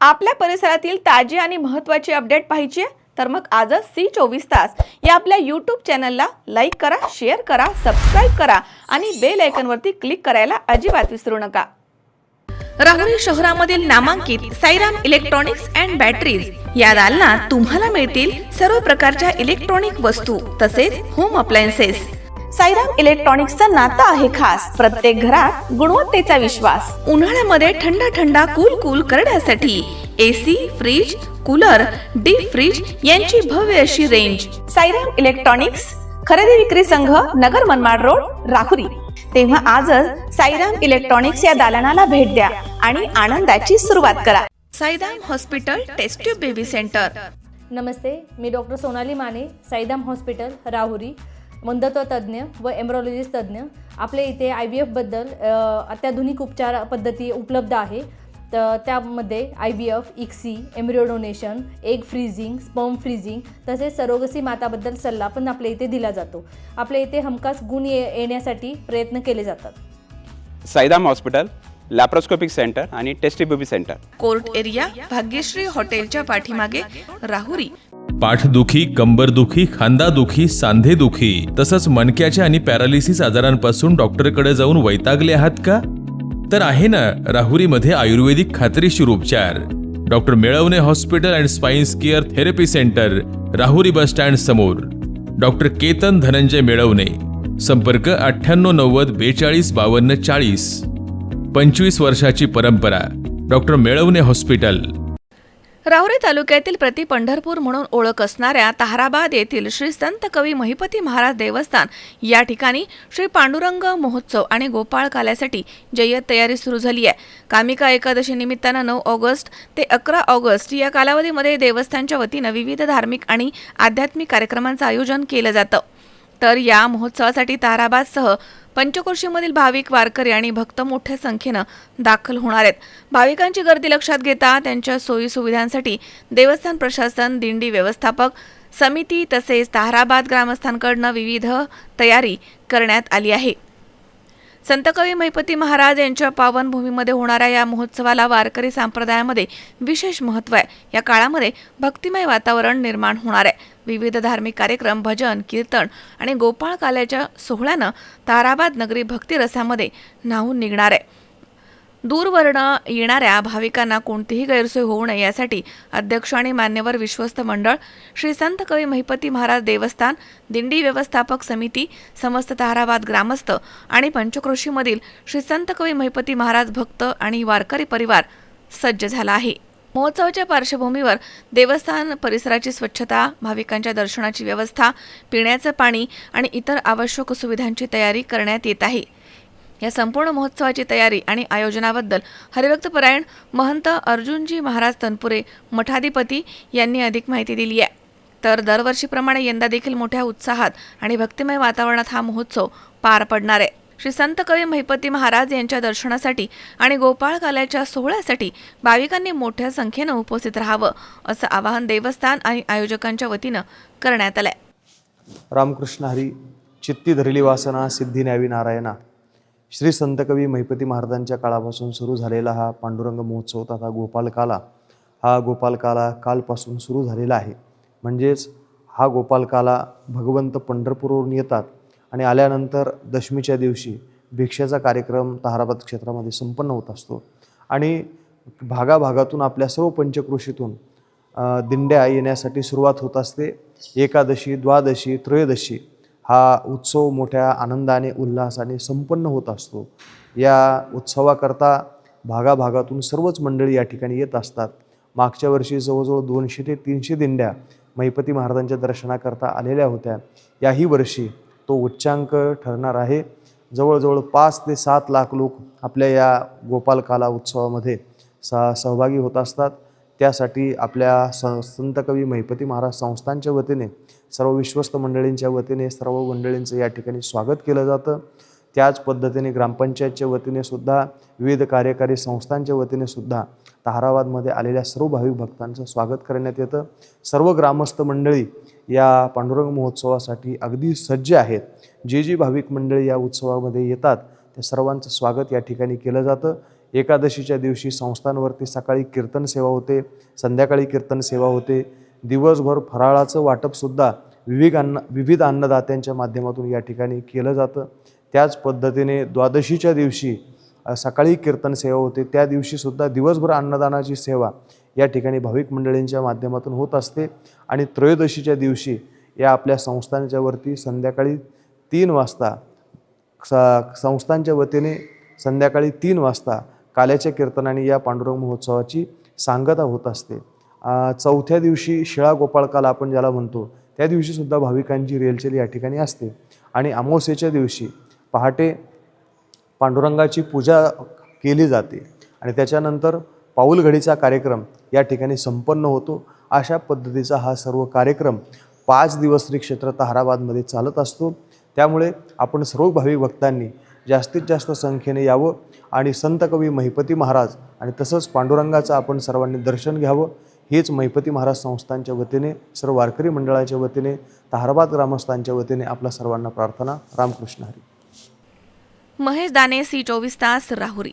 आपल्या परिसरातील ताजी आणि महत्त्वाची अपडेट पाहिजे आहे तर मग आजच C24 तास या आपल्या YouTube चॅनलला लाईक करा, शेअर करा, सबस्क्राइब करा आणि बेल आयकॉनवरती क्लिक करायला अजिबात विसरू नका। राहुरी शहरामधील नामांकित साईराम इलेक्ट्रॉनिक्स अँड बॅटरीज या दालनात तुम्हाला मिळतील सर्व प्रकारच्या इलेक्ट्रॉनिक वस्तू तसेच होम अप्लायन्सेस। साईराम इलेक्ट्रॉनिक्सचं नातं आहे खास, प्रत्येक घरात गुणवत्तेचा विश्वास। उन्हाळ्यामध्ये थंड कूल करण्यासाठी AC, fridge, cooler, deep freeze यांची भव्य अशी रेंज। साईराम इलेक्ट्रॉनिक्स खरेदी विक्री संघ, नगर मनमाड रोड, राहुरी। तेव्हा आजच साईराम इलेक्ट्रॉनिक्स या दालनाला भेट द्या आणि आनंदाची सुरुवात करा। Sairam hospital test tube baby centre. नमस्ते, मी डॉक्टर सोनाली माने, साईराम हॉस्पिटल राहुरी, वंध्यत्व तज्ज्ञ व एम्ब्रॉलॉजिस्ट तज्ज्ञ। आपल्या इथे IVF बद्दल अत्याधुनिक उपचार पद्धती उपलब्ध आहे। तर त्यामध्ये IVF, ICSI, embryo donation, egg freezing, sperm freezing तसेच सरोगसी माताबद्दल सल्ला पण आपल्या इथे दिला जातो। आपल्या इथे हमखास गुण येण्यासाठी प्रयत्न केले जातात। साईराम हॉस्पिटल लॅप्रोस्कोपिक सेंटर आणि test baby centre, court area, Bhagyashree हॉटेलच्या पाठीमागे, राहुरी। पाठदुखी, कंबरदुखी, खांदादुखी, सांधेदुखी तसंच मणक्याच्या आणि पॅरालिसिस आजारांपासून डॉक्टरकडे जाऊन वैतागले आहात का? तर आहे ना राहुरीमध्ये आयुर्वेदिक खात्रीशीर उपचार। Doctor Melavane hospital and spine care therapy centre, Rahuri bus stand समोर। डॉक्टर केतन धनंजय मेळवणे, संपर्क 9890 42 52 40। 25 वर्षाची परंपरा, डॉक्टर मेळवणे हॉस्पिटल। राहुरी तालुक्यातील प्रति पंढरपूर म्हणून ओळख असणाऱ्या ताहराबाद येथील श्री संत कवी महिपती महाराज देवस्थान या ठिकाणी श्री पांडुरंग महोत्सव आणि गोपाळ काल्यासाठी जय्यत तयारी सुरू झाली आहे। कामिका एकादशी निमित्तानं 9 ऑगस्ट ते 11 ऑगस्ट या कालावधीमध्ये देवस्थानच्या वतीनं विविध धार्मिक आणि आध्यात्मिक कार्यक्रमांचं आयोजन केलं जातं। तर या महोत्सवासाठी ताहराबादसह पंचक्रोशीमधील भाविक, वारकरी आणि भक्त मोठ्या संख्येनं दाखल होणार आहेत। भाविकांची गर्दी लक्षात घेता त्यांच्या सोयी सुविधांसाठी देवस्थान प्रशासन, दिंडी व्यवस्थापक समिती तसेच ताहराबाद ग्रामस्थांकडून विविध तयारी करण्यात आली आहे। संत कवी महिपती महाराज यांच्या पावनभूमीमध्ये होणाऱ्या या महोत्सवाला वारकरी संप्रदायामध्ये विशेष महत्त्व आहे। या काळामध्ये भक्तिमय वातावरण निर्माण होणार आहे। विविध धार्मिक कार्यक्रम, भजन, कीर्तन आणि गोपाळ काल्याच्या सोहळ्यानं ताहराबाद नगरी भक्तिरसामध्ये न्हाऊन निघणार आहे। दूरवरून येणाऱ्या भाविकांना कोणतीही गैरसोय होऊ नये यासाठी अध्यक्ष आणि मान्यवर विश्वस्त मंडळ, श्री संत कवी महिपती महाराज देवस्थान, दिंडी व्यवस्थापक समिती, समस्त ताहराबाद ग्रामस्थ आणि पंचक्रोशीमधील श्री संत कवी महिपती महाराज भक्त आणि वारकरी परिवार सज्ज झाला आहे। महोत्सवाच्या पार्श्वभूमीवर देवस्थान परिसराची स्वच्छता, भाविकांच्या दर्शनाची व्यवस्था, पिण्याचं पाणी आणि इतर आवश्यक सुविधांची तयारी करण्यात येत आहे। या संपूर्ण महोत्सवाची तयारी आणि आयोजनाबद्दल हरिभक्तपरायण महंत अर्जुनजी महाराज तनपुरे मठाधिपती यांनी अधिक माहिती दिली आहे। तर दरवर्षीप्रमाणे यंदा देखील मोठ्या उत्साहात आणि भक्तिमय वातावरणात हा महोत्सव पार पडणार आहे। श्री संत कवी महिपती महाराज यांच्या दर्शनासाठी आणि गोपाळ काल्याच्या सोहळ्यासाठी भाविकांनी मोठ्या संख्येनं उपस्थित राहावं असं आवाहन देवस्थान आणि आयोजकांच्या वतीनं करण्यात आलंय। रामकृष्ण हरी, चित्ती धरली वासना, सिद्धी न्यावी नारायणा। श्री संत कवी महिपती महाराजांच्या काळापासून सुरू झालेला हा पांडुरंग महोत्सव तथा गोपालकाला, हा गोपालकाला कालपासून सुरू झालेला आहे। म्हणजेच हा गोपालकाला भगवंत पंढरपूरवरून येतात आणि आल्यानंतर दशमीच्या दिवशी भिक्षेचा कार्यक्रम ताहराबाद क्षेत्रामध्ये संपन्न होत असतो आणि भागाभागातून आपल्या सर्व पंचक्रोशीतून दिंड्या येण्यासाठी सुरुवात होत असते। एकादशी, द्वादशी, त्रयोदशी हा उत्सव मोठ्या आनंदाने, उल्हासाने संपन्न होत असतो। या उत्सवाकरता भागाभागातून सर्वच मंडळी या ठिकाणी येत असतात। मागच्या वर्षी जवळजवळ 200 ते 300 दिंड्या महिपती महाराजांच्या दर्शनाकरता आलेल्या होत्या। याही वर्षी तो उच्चांक ठरणार आहे। जवळजवळ 5 ते 7 लाख लोक आपल्या या गोपालकाला उत्सवामध्ये सहभागी होत असतात। त्यासाठी आपल्या संत कवी महिपती महाराज संस्थांच्या वतीने, सर्व विश्वस्त मंडळींच्या वतीने सर्व मंडळींचं या ठिकाणी स्वागत केलं जातं। त्याच पद्धतीने ग्रामपंचायतच्या वतीने सुद्धा, विविध कार्यकारी संस्थांच्या वतीने सुद्धा ताहराबादमध्ये आलेल्या सर्व भाविक भक्तांचं स्वागत करण्यात येतं। सर्व ग्रामस्थ मंडळी या पांडुरंग महोत्सवासाठी अगदी सज्ज आहेत। जी भाविक मंडळी या उत्सवामध्ये येतात त्या सर्वांचं स्वागत या ठिकाणी केलं जातं। एकादशीच्या दिवशी संस्थांवरती सकाळी कीर्तन सेवा होते, संध्याकाळी कीर्तन सेवा होते. दिवसभर फराळाचं वाटपसुद्धा विविध अन्नदात्यांच्या माध्यमातून या ठिकाणी केलं जातं. त्याच पद्धतीने द्वादशीच्या दिवशी सकाळी कीर्तन सेवा होते. त्या दिवशीसुद्धा दिवसभर अन्नदानाची सेवा या ठिकाणी भाविक मंडळींच्या माध्यमातून होत असते. आणि त्रयोदशीच्या दिवशी या आपल्या संस्थांच्या वरती संध्याकाळी 3 वाजता संस्थांच्या वतीने संध्याकाळी 3 वाजता काल्याच्या कीर्तनाने या पांडुरंग महोत्सवाची सांगता होत असते. चौथ्या दिवशी शिळा गोपाळ काल आपण ज्याला म्हणतो, त्या दिवशीसुद्धा भाविकांची रेलचेल या ठिकाणी असते. आणि अमावस्येच्या दिवशी पहाटे पांडुरंगाची पूजा केली जाते आणि त्याच्यानंतर पाऊलघडीचा कार्यक्रम या ठिकाणी संपन्न होतो. अशा पद्धतीचा हा सर्व कार्यक्रम 5 दिवस श्री क्षेत्र ताहराबादमध्ये चालत असतो. त्यामुळे आपण सर्व भाविक भक्तांनी जास्तीत जास्त संख्येने यावं आणि संत कवी महिपती महाराज आणि तसंच पांडुरंगाचं आपण सर्वांनी दर्शन घ्यावं. हेच महिपती महाराज संस्थांच्या वतीने, सर्व वारकरी मंडळाच्या वतीने, ताहराबाद ग्रामस्थांच्या वतीने आपल्या सर्वांना प्रार्थना. रामकृष्ण हरी. महेश दाने, C24 तास, राहुरी.